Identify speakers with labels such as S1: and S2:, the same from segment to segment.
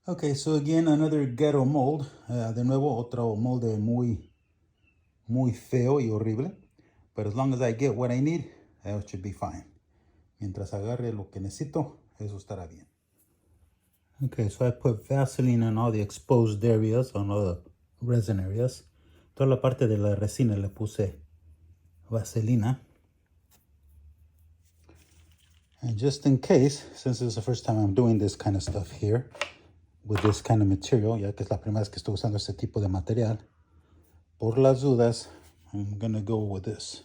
S1: Okay, so again, another ghetto mold. De nuevo, otro molde muy feo y horrible. But as long as I get what I need, that should be fine. Mientras agarre lo que necesito, eso estará bien. Okay, so I put Vaseline on all the exposed areas, on all the resin areas. Toda la parte de la resina le puse vaselina. And just in case, since this is the first time I'm doing this kind of stuff here, with this kind of material, ya que es la primera vez que estoy usando este tipo de material, por las dudas, I'm gonna go with this.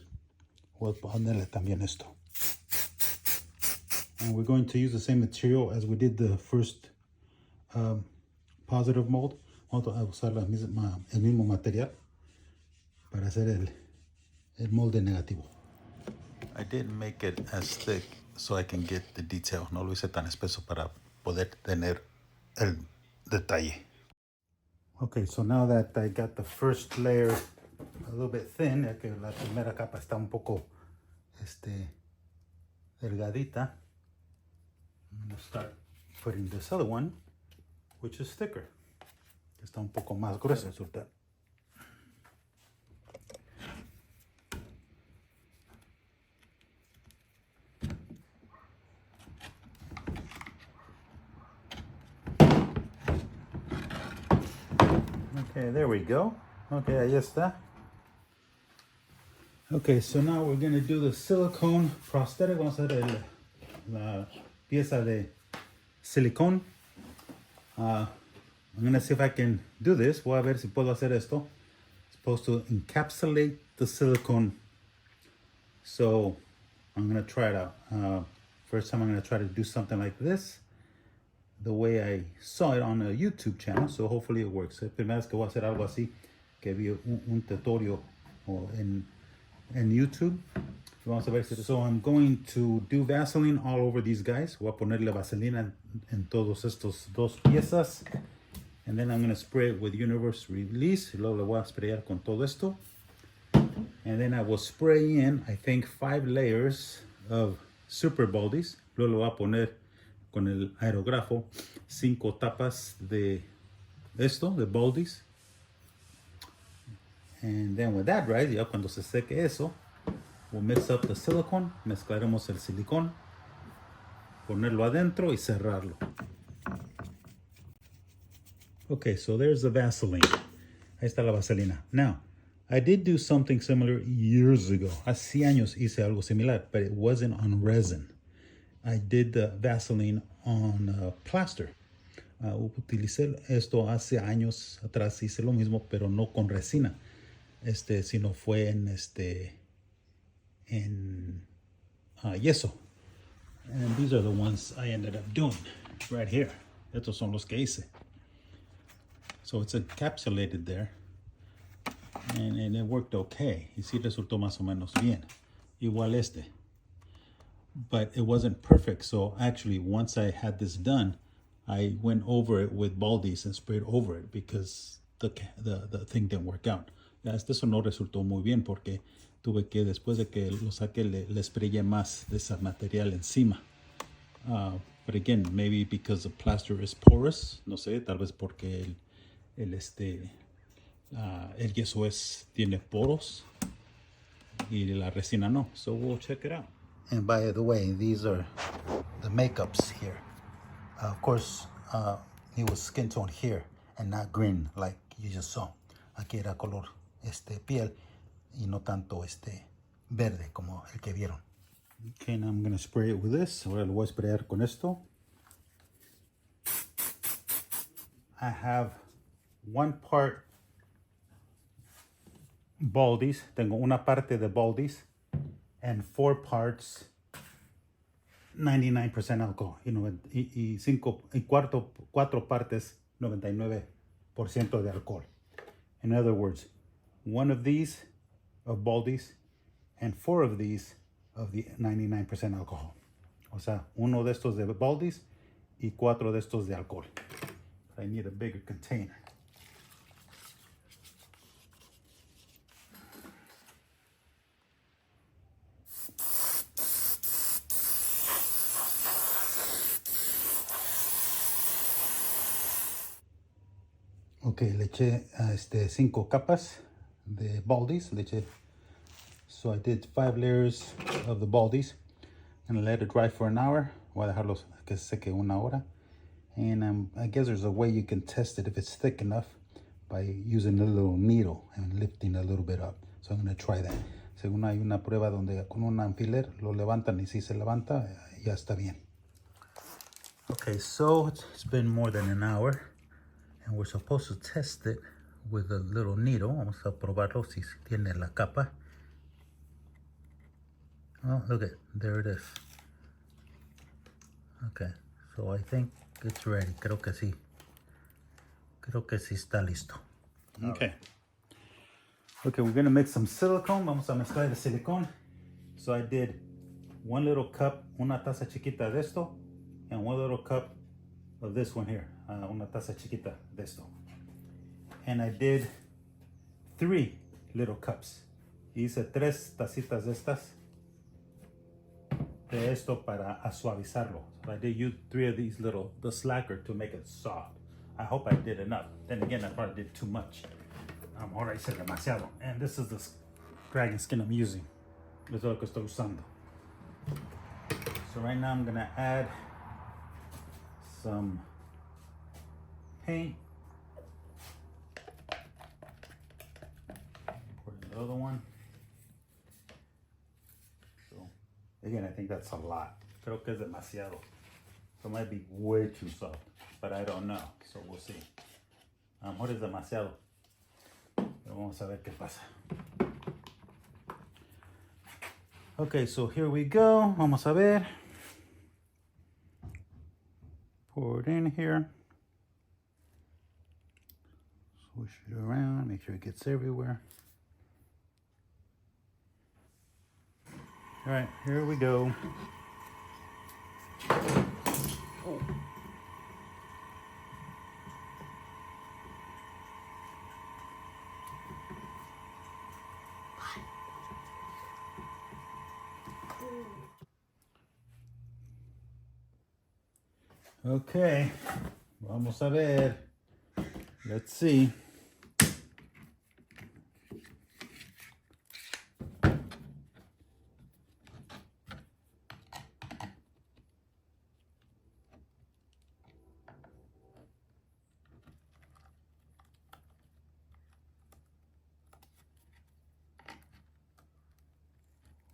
S1: Voy a ponerle también esto. And we're going to use the same material as we did the first positive mold. Vamos a usar el mismo material para hacer el molde negativo. I didn't make it as thick so I can get the detail. No lo hice tan espeso para poder tener el detalle. Okay, so now that I got the first layer a little bit thin, ya que la primera capa está un poco delgadita, I'm going to start putting this other one, which is thicker. Está un poco más grueso resulta. Okay, there we go. Okay, ahí está. Okay, so now we're going to do the silicone prosthetic. Vamos a hacer la pieza de silicone. I'm going to see if I can do this. Voy a ver si puedo hacer esto. It's supposed to encapsulate the silicone. So I'm going to try it out. First time I'm going to try to do something like this, the way I saw it on a YouTube channel. So hopefully it works. Es la primera vez que voy a hacer algo así, que vi un tutorial en YouTube. Vamos a ver si. So I'm going to do Vaseline all over these guys. Voy a ponerle vaselina en todos estos dos piezas. And then I'm going to spray it with Universe Release. Y luego le voy a sprayar con todo esto. And then I will spray in, I think, 5 layers of Super Baldies. Luego le voy a poner con el aerografo 5 tapas de esto, de Baldies. And then with that, right, ya cuando se seque eso, we'll mix up the silicone, mezclaremos el silicón, ponerlo adentro y cerrarlo. Okay, so there's the Vaseline. Ahí está la vaselina. Now, I did do something similar years ago. Hace años hice algo similar, but it wasn't on resin. I did the Vaseline on plaster. Utilicé esto hace años atrás, hice lo mismo, pero no con resina. Sino fue en yeso. And these are the ones I ended up doing right here. Estos son los que hice. So it's encapsulated there. And it worked okay. Y sí resultó más o menos bien. Igual But it wasn't perfect. So actually, once I had this done, I went over it with Baldies and sprayed over it because the thing didn't work out. Ya, eso no resultó muy bien porque tuve que, después de que lo saqué, le sprayé más de ese material encima. But again, maybe because the plaster is porous, no sé, tal vez porque el yeso tiene poros y la resina no. So we'll check it out. And by the way, these are the makeups here. Of course, it was skin tone here and not green like you just saw. Aquí era color piel y no tanto verde como el que vieron. Okay, now I'm going to spray it with this. Ahora lo voy a sprayar con esto. I have 1 part Baldies. Tengo una parte de Baldies and 4 parts 99% alcohol. Y 4 partes 99% de alcohol. In other words, 1 of these of Baldies and 4 of these of the 99% alcohol. O sea, 1 de estos de Baldies y 4 de estos de alcohol. I need a bigger container. Ok, le eché 5 capas de baldies. So I did 5 layers of the baldies and I let it dry for an hour. Voy a dejarlos que se seque una hora. And I guess there's a way you can test it if it's thick enough by using a little needle and lifting a little bit up. So I'm going to try that. Según hay una prueba donde con un alfiler lo levantan y si se levanta, ya está bien. Okay, so it's been more than an hour and we're supposed to test it with a little needle. Vamos a probarlo si tiene la capa. Oh, look at, there it is. Okay, so I think it's ready. Creo que sí está listo. Okay. Okay, we're gonna make some silicone. Vamos a mezclar el silicone. So I did 1 little cup, una taza chiquita de esto, and 1 little cup of this one here, una taza chiquita de esto. And I did 3 little cups. Hice 3 tacitas de estas de esto para suavizarlo. So I did use 3 of these the slacker to make it soft. I hope I did enough. Then again, I probably did too much. Ahora hice demasiado. And this is the dragon skin I'm using. Eso es lo que estoy usando. So right now I'm gonna add some paint. Pour the other one. So again, I think that's a lot. Creo que es demasiado. So it might be way too soft, but I don't know. So we'll see. What is demasiado? Pero vamos a ver qué pasa. Okay, so here we go. Vamos a ver. Pour it in here. Swish it around, make sure it gets everywhere. All right, here we go. Oh. Okay, vamos a ver. Let's see.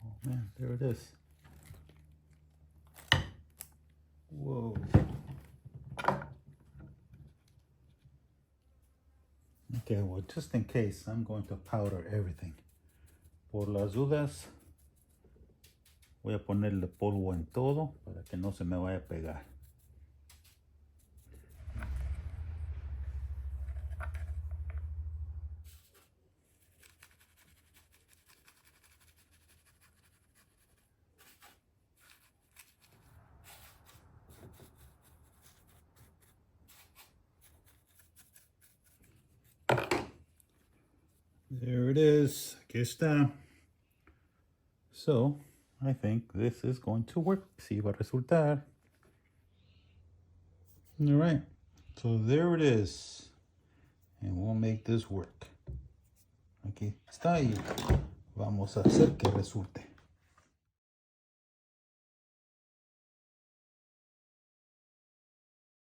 S1: Oh man, there it is. Whoa. Okay, well, just in case, I'm going to powder everything. Por las dudas, voy a ponerle polvo en todo para que no se me vaya a pegar. There it is. Aquí está. So, I think this is going to work. Sí va a resultar. All right. So there it is. And we'll make this work. Aquí está y vamos a hacer que resulte.